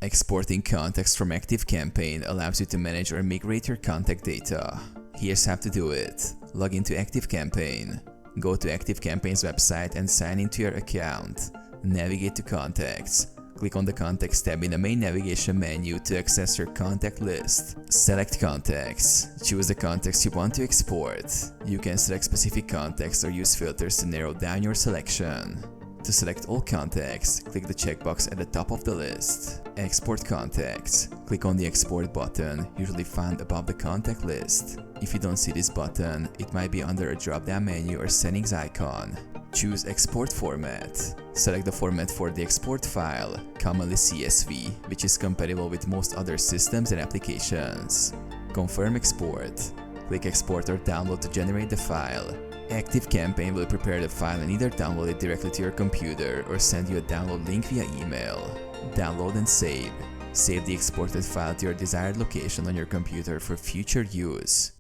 Exporting contacts from ActiveCampaign allows you to manage or migrate your contact data. Here's how to do it. Log into ActiveCampaign. Go to ActiveCampaign's website and sign into your account. Navigate to Contacts. Click on the Contacts tab in the main navigation menu to access your contact list. Select Contacts. Choose the contacts you want to export. You can select specific contacts or use filters to narrow down your selection. To select all contacts, click the checkbox at the top of the list. Export contacts. Click on the Export button, usually found above the contact list. If you don't see this button, it might be under a drop-down menu or settings icon. Choose Export Format. Select the format for the export file, commonly CSV, which is compatible with most other systems and applications. Confirm export. Click Export or Download to generate the file. ActiveCampaign will prepare the file and either download it directly to your computer or send you a download link via email. Download and save. Save the exported file to your desired location on your computer for future use.